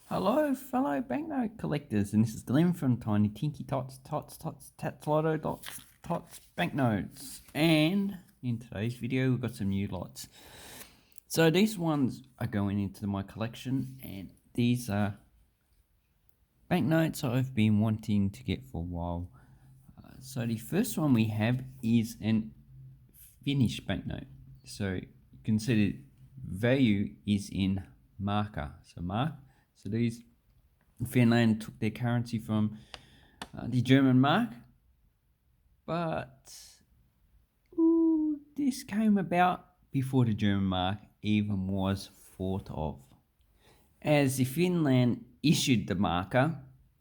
Hello, fellow banknote collectors, and this is Glenn from Tiny Tinky Tots, Tatslotto Dots, Tots Banknotes. And in today's video, we've got some new lots. So these ones are going into my collection, and these are banknotes I've been wanting to get for a while. So the first one we have is an Finnish banknote. So you can see the value is in marker. So these Finland took their currency from the German mark, but this came about before the German mark even was thought of, as the Finland issued the marker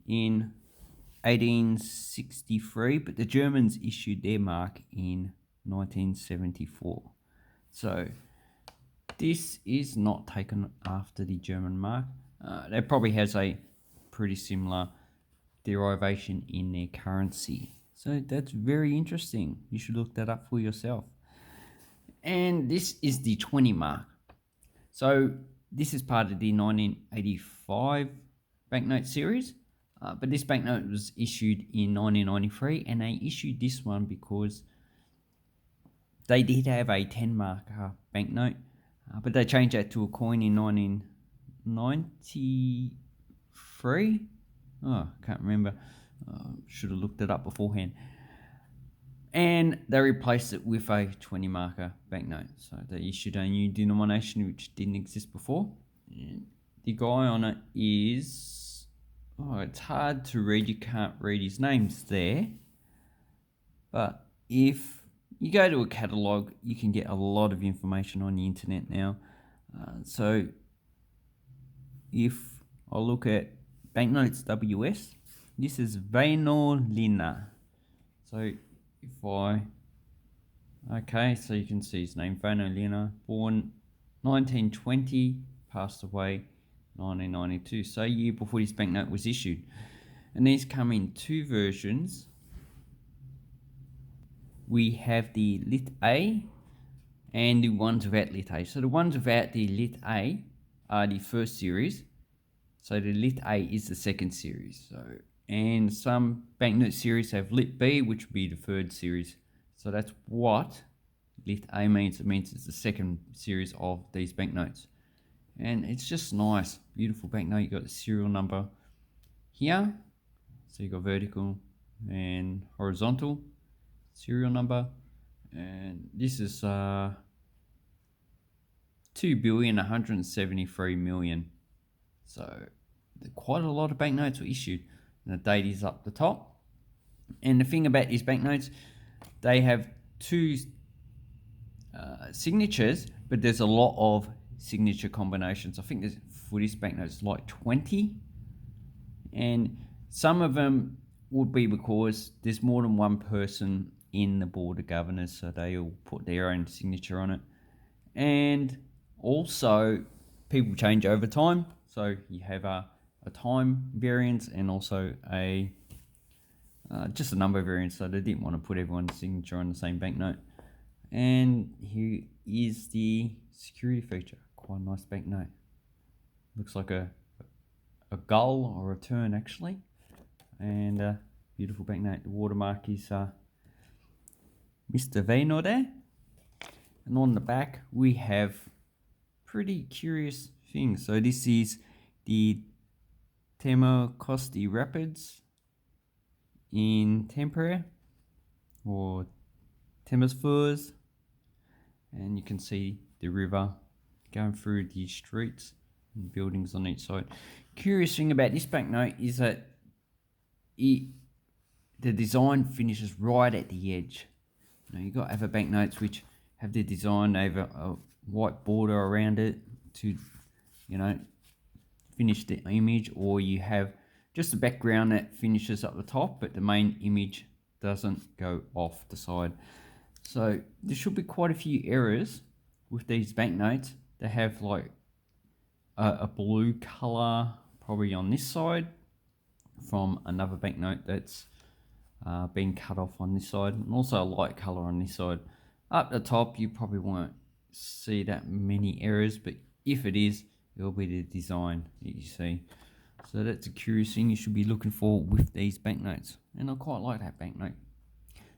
in 1863, but the Germans issued their mark in 1974. So this is not taken after the German mark. It probably has a pretty similar derivation in their currency. So that's very interesting. You should look that up for yourself. And this is the 20 mark. So this is part of the 1985 banknote series. But this banknote was issued in 1993, and they issued this one because they did have a 10 marker banknote, but they changed that to a coin in 1993. Oh, I can't remember. Should have looked it up beforehand. And they replaced it with a 20 marker banknote. So they issued a new denomination which didn't exist before. And the guy on it is, it's hard to read. You can't read his names there. But if you go to a catalogue, you can get a lot of information on the internet now. So if I look at Banknotes WS, this is Vainolina. So so you can see his name, Vainolina, born 1920, passed away 1992, so a year before this banknote was issued. And these come in two versions. We have the Lit A and the ones without Lit A. So the ones without the Lit A are the first series. So the Lit A is the second series. And some banknote series have Lit B, which would be the third series. So that's what Lit A means. It means it's the second series of these banknotes. And it's just nice, beautiful banknote. You got the serial number here. So you got vertical and horizontal serial number. And this is 2,173,000,000. So quite a lot of banknotes were issued. And the date is up the top. And the thing about these banknotes, they have two signatures, but there's a lot of signature combinations. I think there's, for this banknote, it's like 20. And some of them would be because there's more than one person in the board of governors, so they all put their own signature on it. And also, people change over time. So you have a time variance and also a just a number variance. So they didn't want to put everyone's signature on the same banknote. And here is the security feature. Quite a nice banknote. Looks like a gull or a tern actually. And beautiful banknote. The watermark is Mr. Veno there. And on the back we have pretty curious things. So this is the Temokosti Rapids in Tampere, or Temesfors, and you can see the river going through the streets and buildings on each side. Curious thing about this banknote is that the design finishes right at the edge. You've got other banknotes which have the design over a white border around it to, finish the image, or you have just a background that finishes up the top, but the main image doesn't go off the side. So there should be quite a few errors with these banknotes. They have like a blue color probably on this side from another banknote that's been cut off on this side, and also a light color on this side. Up the top you probably won't see that many errors, but if it is, it'll be the design that you see. So that's a curious thing you should be looking for with these banknotes. And I quite like that banknote.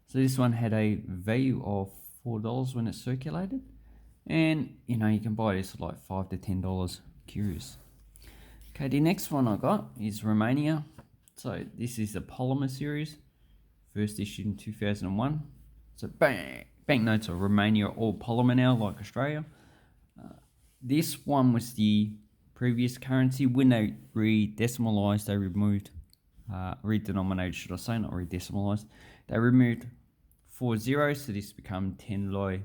So this one had a value of $4 when it circulated. And you know, you can buy this for like $5 to $10. Curious. Okay, the next one I got is Romania. So this is the Polymer series, first issued in 2001. So banknotes of Romania are all polymer now, like Australia. This one was the previous currency. When they redecimalized, they removed, redenominated, should I say, not redecimalized. They removed 4 zeros, so this become 10 loi.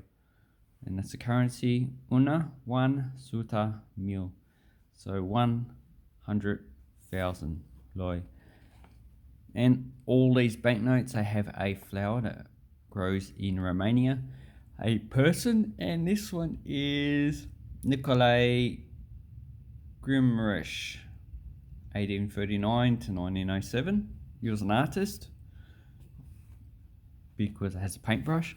And that's the currency, one suta mil. So 100,000 loi. And all these banknotes, they have a flower that grows in Romania, a person, and this one is Nicolae Grimresh, 1839 to 1907. He was an artist because it has a paintbrush,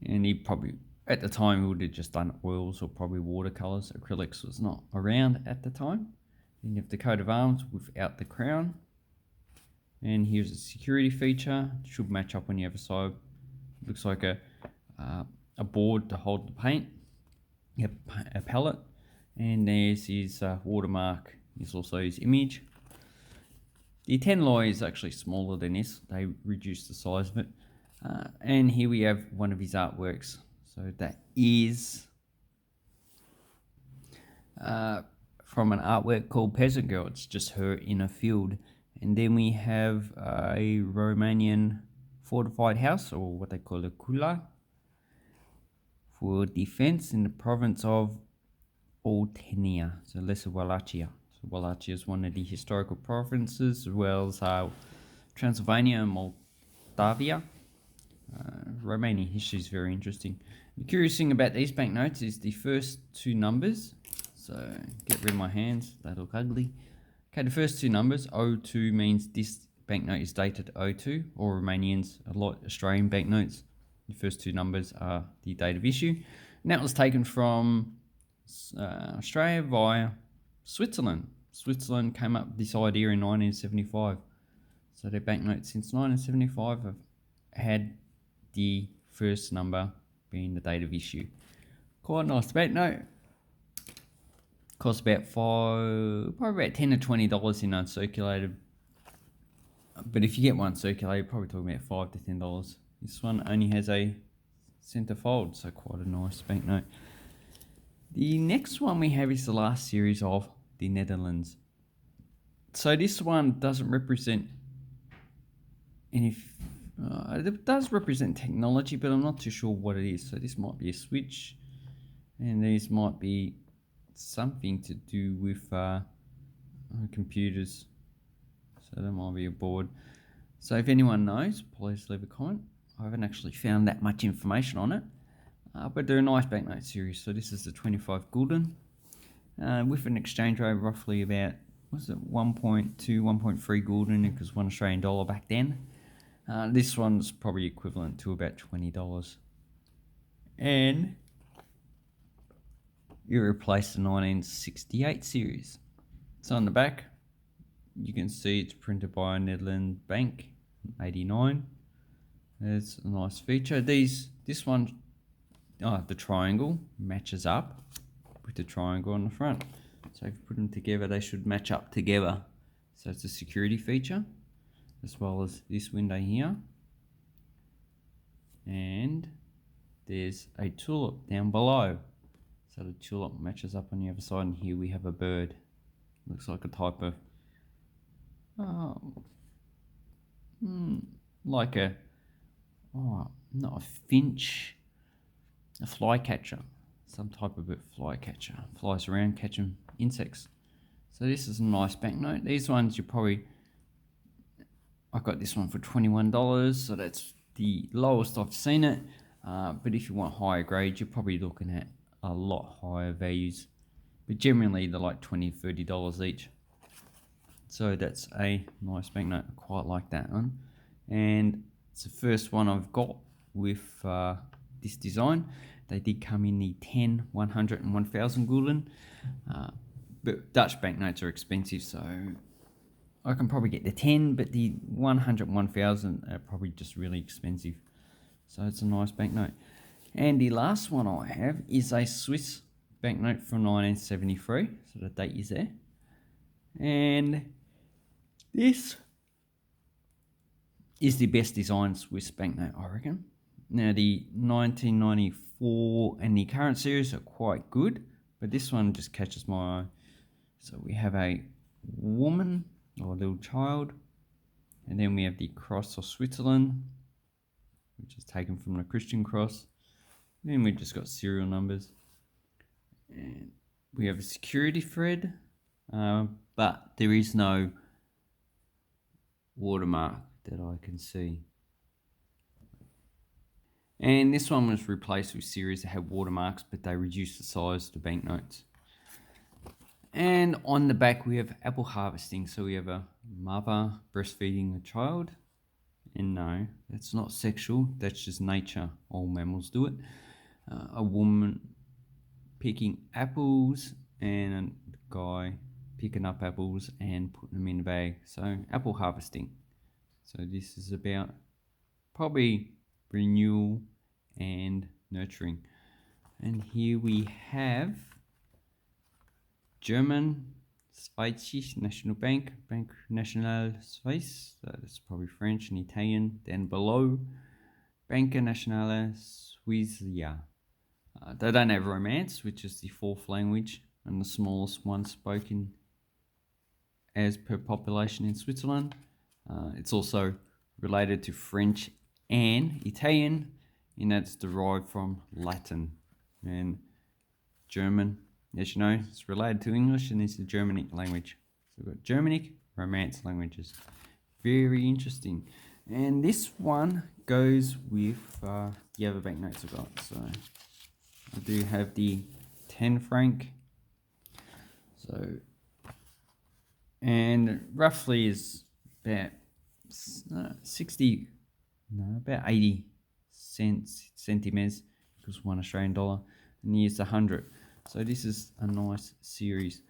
and he probably, at the time, he would have just done oils or probably watercolors. Acrylics was not around at the time. Then you have the coat of arms without the crown. And here's a security feature. It should match up on the other side. Looks like a board to hold the paint. Yep, a palette. And there's his watermark. There's also his image. The 10 loi is actually smaller than this. They reduced the size of it. And here we have one of his artworks. So that is from an artwork called Peasant Girl. It's just her in a field. And then we have a Romanian fortified house, or what they call a kula, for defense in the province of Oltenia, so Lesser Wallachia. So Wallachia is one of the historical provinces, as well as Transylvania and Moldavia. Romanian history is very interesting. The curious thing about these banknotes is the first 2 numbers. So get rid of my hands, they look ugly. Okay, the first 2 numbers, 02 means this banknote is dated 02, or Romanians, a lot Australian banknotes. The first 2 numbers are the date of issue. And that was taken from Australia via Switzerland. Switzerland came up with this idea in 1975. So their banknotes since 1975 have had the first number being the date of issue. Quite a nice banknote. Costs about probably about $10 to $20 in uncirculated. But if you get one circulated, you're probably talking about $5 to $10. This one only has a center fold, so quite a nice banknote. The next one we have is the last series of the Netherlands. So this one doesn't represent any. It does represent technology, but I'm not too sure what it is. So this might be a switch, and these might be something to do with computers. So that might be a board. So if anyone knows, please leave a comment. I haven't actually found that much information on it, but they're a nice banknote series. So this is the 25 gulden with an exchange rate of roughly about, was it 1.2, 1.3 gulden, because $1 Australian dollar back then. This one's probably equivalent to about $20. And you replace the 1968 series. So on the back, you can see it's printed by a Netherlands bank, 89. There's a nice feature. This one, the triangle matches up with the triangle on the front. So if you put them together, they should match up together. So it's a security feature, as well as this window here. And there's a tulip down below. So the tulip matches up on the other side, and here we have a bird. Looks like a type of, like a, not a finch, a flycatcher. Some type of a flycatcher. Flies around catching insects. So this is a nice banknote. These ones you probably, I got this one for $21, so that's the lowest I've seen it. But if you want higher grades, you're probably looking at a lot higher values. But generally they're like $20, $30 each. So that's a nice banknote. I quite like that one. And it's the first one I've got with this design. They did come in the 10, 100 and 1000 gulden. But Dutch banknotes are expensive, so I can probably get the 10, but the 100 and 1000 are probably just really expensive. So it's a nice banknote. And the last one I have is a Swiss banknote from 1973, so the date is there. And this is the best designed Swiss banknote, I reckon. Now the 1994 and the current series are quite good, but this one just catches my eye. So we have a woman or a little child, and then we have the cross of Switzerland, which is taken from the Christian cross. And then we've just got serial numbers, and we have a security thread, but there is no watermark that I can see. And this one was replaced with series that had watermarks, but they reduced the size of the banknotes. And on the back we have apple harvesting. So we have a mother breastfeeding a child. And no, that's not sexual, that's just nature. All mammals do it. A woman picking apples and a guy picking up apples and putting them in a bag. So apple harvesting. So this is about probably renewal and nurturing. And here we have German, Schweizisch National Bank, Banque Nationale Suisse, so that's probably French and Italian. Then below, Banca Nazionale Swissia. They don't have Romance, which is the fourth language and the smallest one spoken as per population in Switzerland. It's also related to French and Italian, and that's derived from Latin. And German, as you know, it's related to English, and it's the Germanic language. So we've got Germanic, Romance languages. Very interesting. And this one goes with the other banknotes I've got. So I do have the 10 franc. So, and roughly is about 80 centimes, equals $1 Australian, and here's 100. So this is a nice series.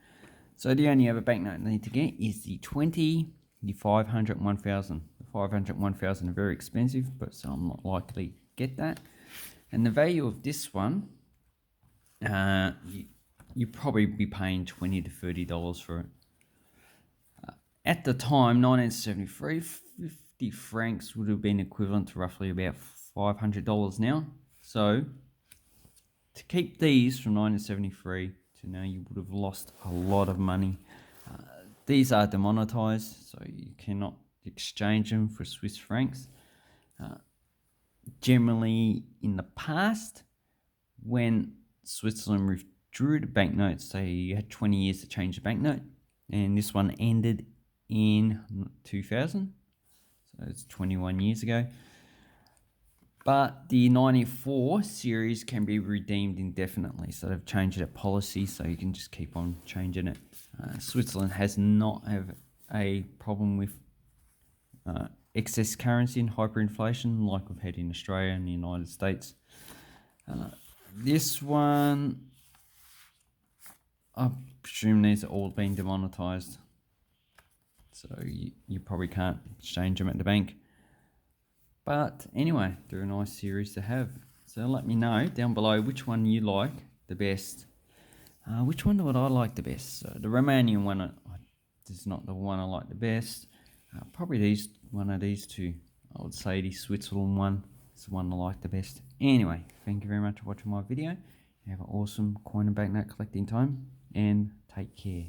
So the only other banknote I need to get is the 20, the 500, and 1000. The 500 and 1000 are very expensive, but so I'm not likely to get that. And the value of this one, you probably be paying $20 to $30 for it. At the time, 1973, 50 francs would have been equivalent to roughly about $500 now. So to keep these from 1973 to now, you would have lost a lot of money. These are demonetized, so you cannot exchange them for Swiss francs. Generally, in the past, when Switzerland withdrew the banknotes, say you had 20 years to change the banknote, and this one ended in 2000, so it's 21 years ago. But the 94 series can be redeemed indefinitely, so they've changed their policy, so you can just keep on changing it. Switzerland has not have a problem with excess currency and hyperinflation like we've had in Australia and the United States. This one, I presume these are all being demonetized, so you probably can't exchange them at the bank. But anyway, they're a nice series to have. So let me know down below which one you like the best. Which one would I like the best? So the Romanian one is not the one I like the best. Probably one of these two. I would say the Switzerland one is the one I like the best. Anyway, thank you very much for watching my video. Have an awesome coin and banknote collecting time, and take care.